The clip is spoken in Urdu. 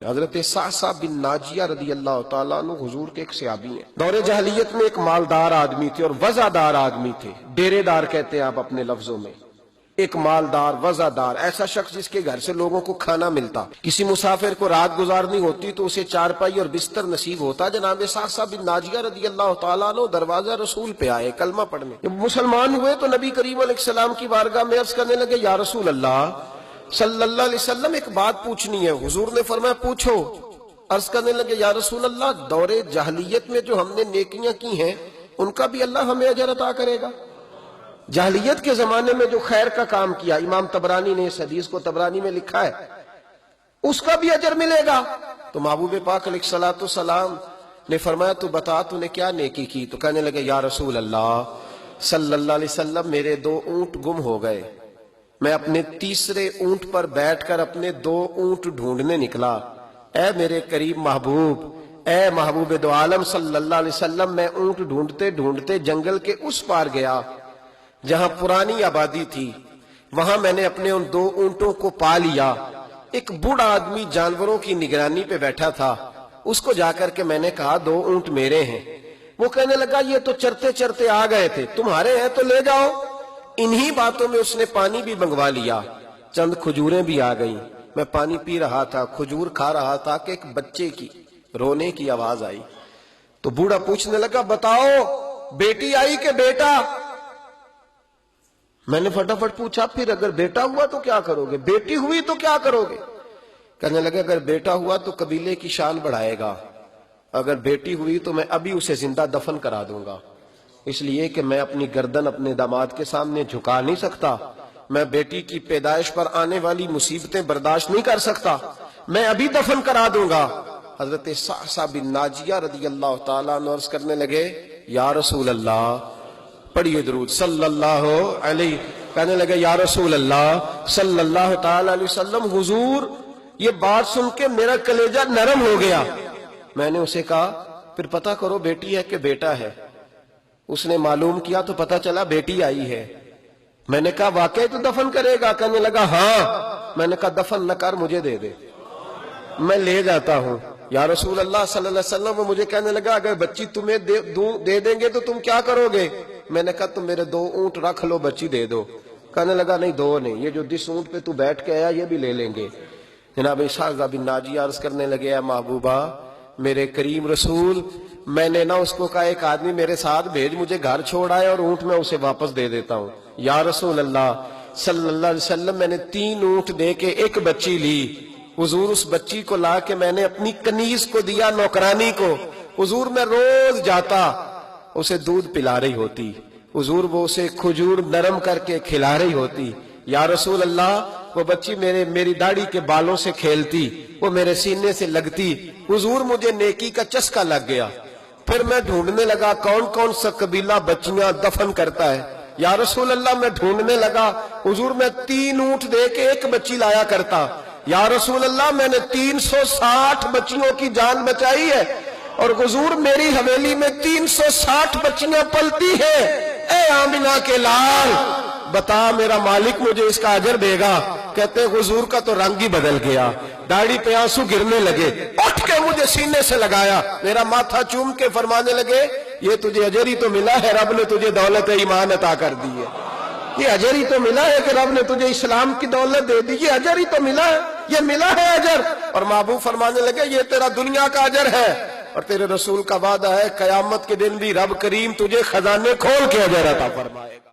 حضرت سعصع بن ناجیہ رضی اللہ تعالیٰ عنہ حضور کے ایک صحابی ہیں۔ دور جاہلیت میں ایک مالدار آدمی تھے اور وزادار آدمی تھے، ڈیرے دار کہتے ہیں آپ اپنے لفظوں میں۔ ایک مالدار وزادار، ایسا شخص جس کے گھر سے لوگوں کو کھانا ملتا، کسی مسافر کو رات گزارنی ہوتی تو اسے چارپائی اور بستر نصیب ہوتا۔ جناب سعصع بن ناجیہ رضی اللہ تعالیٰ عنہ دروازہ رسول پہ آئے کلمہ پڑھنے۔ جب مسلمان ہوئے تو نبی کریم علیہ السلام کی بارگاہ میں عرض کرنے لگے، یا رسول اللہ صلی اللہ علیہ وسلم ایک بات پوچھنی ہے۔ حضور نے فرمایا پوچھو۔ عرض کرنے لگے، یا رسول اللہ دور جاہلیت میں جو ہم نے نیکیاں کی ہیں ان کا بھی اللہ ہمیں اجر عطا کرے گا؟ جاہلیت کے زمانے میں جو خیر کا کام کیا، امام طبرانی نے اس حدیث کو طبرانی میں لکھا ہے، اس کا بھی اجر ملے گا؟ تو محبوب پاک علیہ الصلوۃ والسلام نے فرمایا تو بتا تو نے کیا نیکی کی؟ تو کہنے لگے، یا رسول اللہ صلی اللہ علیہ وسلم میرے 2 اونٹ گم ہو گئے، میں اپنے تیسرے اونٹ پر بیٹھ کر اپنے 2 اونٹ ڈھونڈنے نکلا۔ اے میرے قریب محبوب، اے محبوب دو عالم صلی اللہ علیہ وسلم، میں اونٹ ڈھونڈتے ڈھونڈتے جنگل کے اس پار گیا جہاں پرانی آبادی تھی، وہاں میں نے اپنے ان 2 اونٹوں کو پا لیا۔ ایک بوڑھا آدمی جانوروں کی نگرانی پہ بیٹھا تھا، اس کو جا کر کے میں نے کہا 2 اونٹ میرے ہیں۔ وہ کہنے لگا یہ تو چرتے چرتے آ گئے تھے، تمہارے ہیں تو لے جاؤ۔ انہی باتوں میں اس نے پانی بھی منگوا لیا، چند کھجوریں بھی آ گئیں۔ میں پانی پی رہا تھا، کھجور کھا رہا تھا کہ ایک بچے کی رونے کی آواز آئی۔ تو بوڑھا پوچھنے لگا، بتاؤ بیٹی آئی کہ بیٹا؟ میں نے فٹافٹ پوچھا، پھر اگر بیٹا ہوا تو کیا کرو گے؟ بیٹی ہوئی تو کیا کرو گے؟ کہنے لگا اگر بیٹا ہوا تو قبیلے کی شان بڑھائے گا، اگر بیٹی ہوئی تو میں ابھی اسے زندہ دفن کرا دوں گا، اس لیے کہ میں اپنی گردن اپنے داماد کے سامنے جھکا نہیں سکتا، میں بیٹی کی پیدائش پر آنے والی مصیبتیں برداشت نہیں کر سکتا، میں ابھی دفن کرا دوں گا۔ حضرت سعصع بن ناجیہ رضی اللہ تعالیٰ عنہ عرض کرنے لگے، یا رسول اللہ، پڑھیے درود صلی اللہ علیہ، کہنے لگے یا رسول اللہ صلی اللہ تعالیٰ علیہ وسلم، حضور یہ بات سن کے میرا کلیجہ نرم ہو گیا۔ میں نے اسے کہا پھر پتہ کرو بیٹی ہے کہ بیٹا ہے۔ اس نے معلوم کیا تو پتہ چلا بیٹی آئی ہے۔ میں نے کہا واقعی تو دفن کرے گا؟ کہنے لگا ہاں۔ میں نے کہا دفن نہ کر، مجھے دے دے، میں لے جاتا ہوں۔ یا رسول اللہ صلی اللہ علیہ وسلم، وہ مجھے کہنے لگا اگر بچی تمہیں دے دیں گے تو تم کیا کرو گے؟ میں نے کہا تم میرے 2 اونٹ رکھ لو، بچی دے دو۔ کہنے لگا نہیں 2 نہیں، یہ جو جس اونٹ پہ تو بیٹھ کے آیا یہ بھی لے لیں گے۔ جناب سعصع بن ناجیہ عرض کرنے لگے، اے محبوبہ میرے کریم رسول، میں نے نہ اس کو کہا ایک آدمی میرے ساتھ بھیج، مجھے گھر چھوڑ آئے اور اونٹ میں اسے واپس دے دیتا ہوں۔ یا رسول اللہ صلی اللہ علیہ وسلم، میں نے 3 اونٹ دے کے ایک بچی لی۔ حضور اس بچی کو لا کے میں نے اپنی کنیز کو دیا، نوکرانی کو۔ حضور میں روز جاتا، اسے دودھ پلا رہی ہوتی، حضور وہ اسے کھجور نرم کر کے کھلا رہی ہوتی۔ یا رسول اللہ وہ بچی میری داڑھی کے بالوں سے کھیلتی، وہ میرے سینے سے لگتی۔ حضور مجھے نیکی کا چسکا لگ گیا۔ پھر میں ڈھونڈنے لگا کون کون سا قبیلہ بچیاں دفن کرتا ہے۔ یا رسول اللہ میں ڈھونڈنے لگا، حضور میں 3 اونٹ دے کے ایک بچی لایا کرتا۔ یا رسول اللہ میں نے 360 بچیوں کی جان بچائی ہے، اور حضور میری حویلی میں 360 بچیاں پلتی ہیں۔ اے آمنہ کے لال، بتا میرا مالک مجھے اس کا اجر دے گا؟ کہتے حضور کا تو رنگ ہی بدل گیا، داڑھی پہ آنسو گرنے لگے، اٹھ کے مجھے سینے سے لگایا، میرا ماتھا چوم کے فرمانے لگے یہ تجھے اجر ہی تو ملا ہے، رب نے تجھے دولت ایمان عطا کر دی ہے۔ یہ اجر ہی تو ملا ہے کہ رب نے تجھے اسلام کی دولت دے دی، یہ اجر ہی تو ملا ہے، یہ ملا ہے اجر۔ اور محبوب فرمانے لگے یہ تیرا دنیا کا اجر ہے، اور تیرے رسول کا وعدہ ہے قیامت کے دن بھی رب کریم تجھے خزانے کھول کے اجر عطا فرمائے گا۔